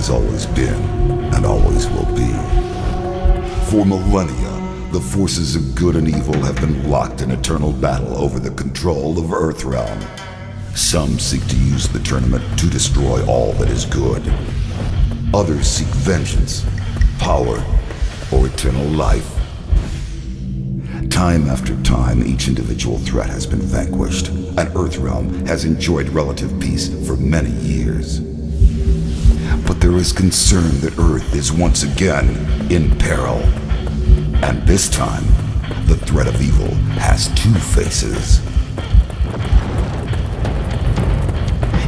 has always been and always will be. For millennia, the forces of good and evil have been locked in eternal battle over the control of Earthrealm. Some seek to use the tournament to destroy all that is good. Others seek vengeance, power, or eternal life. Time after time, each individual threat has been vanquished, and Earthrealm has enjoyed relative peace for many years. But there is concern that Earth is once again in peril. And this time, the threat of evil has two faces.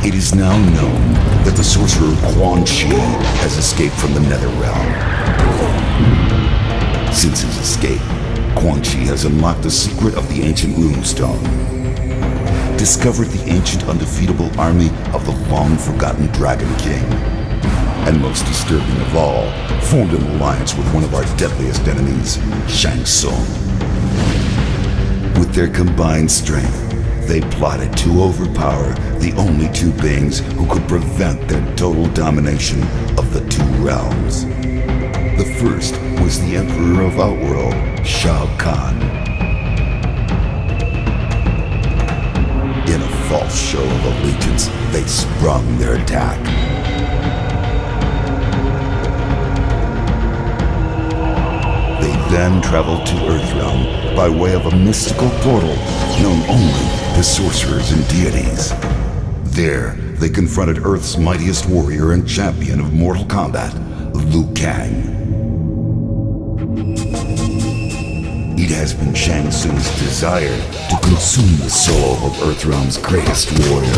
It is now known that the sorcerer Quan Chi has escaped from the Netherrealm. Since his escape, Quan Chi has unlocked the secret of the ancient runestone, discovered the ancient undefeatable army of the long-forgotten Dragon King, and most disturbing of all, formed an alliance with one of our deadliest enemies, Shang Tsung. With their combined strength, they plotted to overpower the only two beings who could prevent their total domination of the two realms. The first was the Emperor of Outworld, Shao Kahn. In a false show of allegiance, they sprung their attack. They then traveled to Earthrealm by way of a mystical portal known only to sorcerers and deities. There, they confronted Earth's mightiest warrior and champion of Mortal Kombat, Liu Kang. It has been Shang Tsung's desire to consume the soul of Earthrealm's greatest warrior.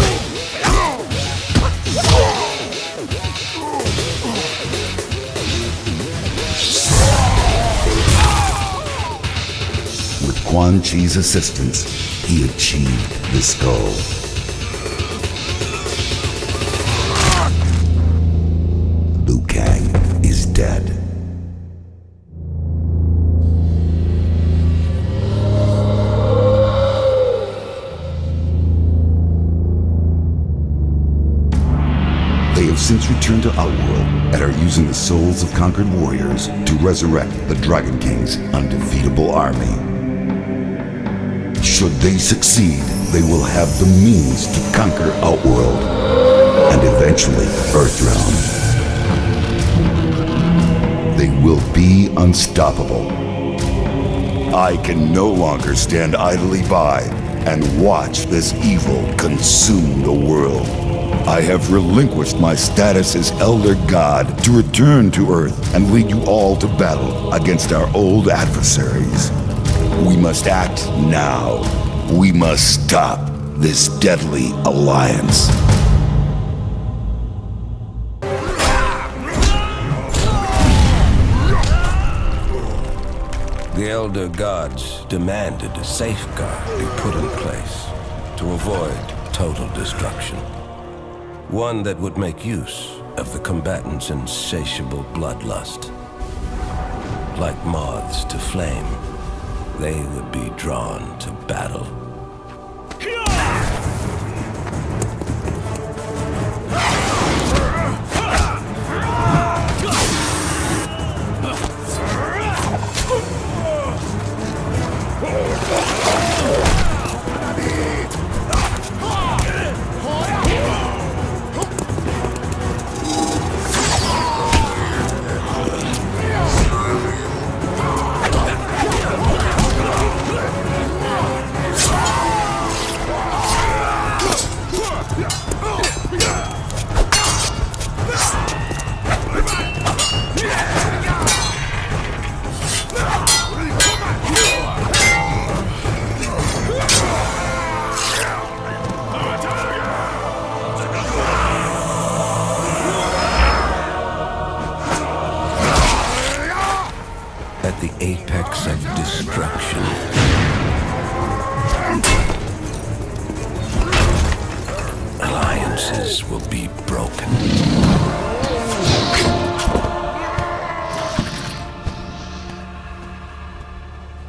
With Quan Chi's assistance, he achieved this goal. Liu Kang is dead. They have since returned to Outworld and are using the souls of conquered warriors to resurrect the Dragon King's undefeatable army. Should they succeed, they will have the means to conquer Outworld and eventually Earthrealm. They will be unstoppable. I can no longer stand idly by and watch this evil consume the world. I have relinquished my status as Elder God to return to Earth and lead you all to battle against our old adversaries. We must act now. We must stop this deadly alliance. The Elder Gods demanded a safeguard be put in place to avoid total destruction. One that would make use of the combatants' insatiable bloodlust. Like moths to flame, they would be drawn to battle. At the apex of destruction, alliances will be broken.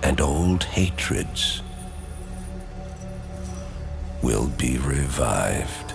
And old hatreds will be revived.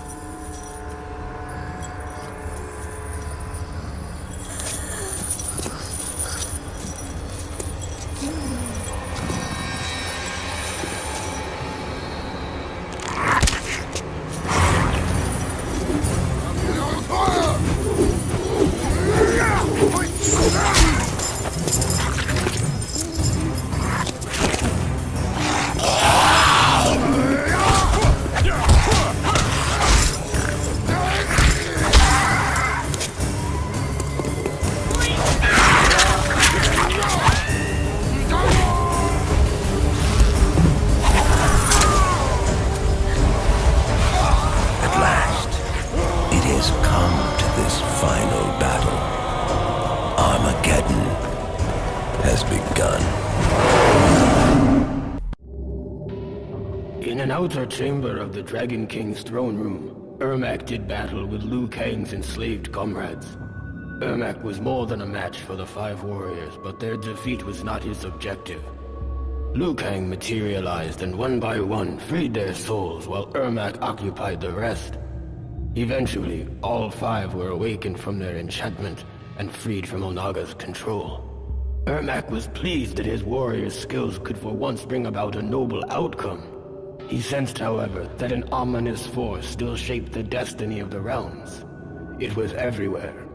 In an outer chamber of the Dragon King's throne room, Ermac did battle with Liu Kang's enslaved comrades. Ermac was more than a match for the five warriors, but their defeat was not his objective. Liu Kang materialized and one by one freed their souls while Ermac occupied the rest. Eventually, all five were awakened from their enchantment and freed from Onaga's control. Ermac was pleased that his warrior's skills could for once bring about a noble outcome. He sensed, however, that an ominous force still shaped the destiny of the realms. It was everywhere.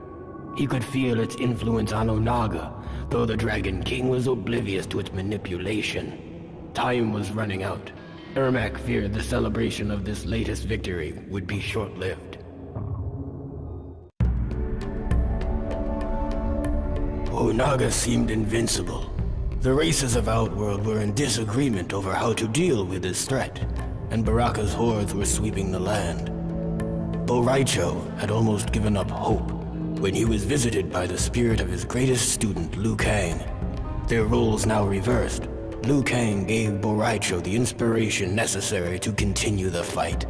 He could feel its influence on Onaga, though the Dragon King was oblivious to its manipulation. Time was running out. Ermac feared the celebration of this latest victory would be short-lived. Onaga seemed invincible. The races of Outworld were in disagreement over how to deal with this threat, and Baraka's hordes were sweeping the land. Rai Cho had almost given up hope when he was visited by the spirit of his greatest student, Liu Kang. Their roles now reversed. Liu Kang gave Rai Cho the inspiration necessary to continue the fight.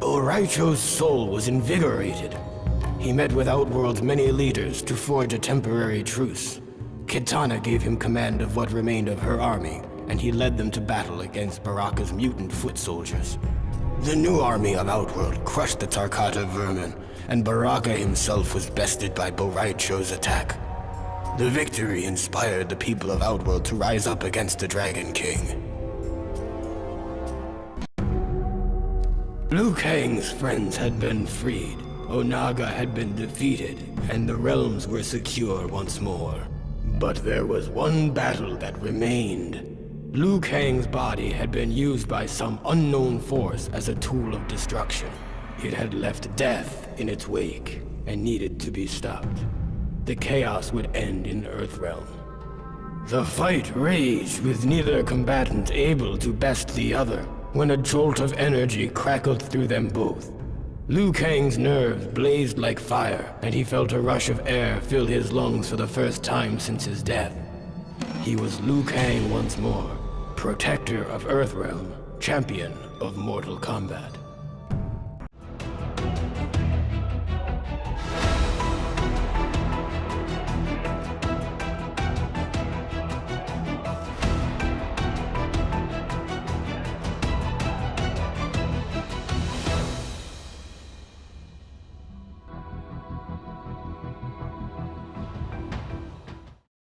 Rai Cho's soul was invigorated. He met with Outworld's many leaders to forge a temporary truce. Kitana gave him command of what remained of her army, and he led them to battle against Baraka's mutant foot soldiers. The new army of Outworld crushed the Tarkata vermin, and Baraka himself was bested by Rai Cho's attack. The victory inspired the people of Outworld to rise up against the Dragon King. Liu Kang's friends had been freed, Onaga had been defeated, and the realms were secure once more. But there was one battle that remained. Liu Kang's body had been used by some unknown force as a tool of destruction. It had left death in its wake and needed to be stopped. The chaos would end in Earthrealm. The fight raged with neither combatant able to best the other when a jolt of energy crackled through them both. Liu Kang's nerves blazed like fire, and he felt a rush of air fill his lungs for the first time since his death. He was Liu Kang once more, protector of Earthrealm, champion of Mortal Kombat.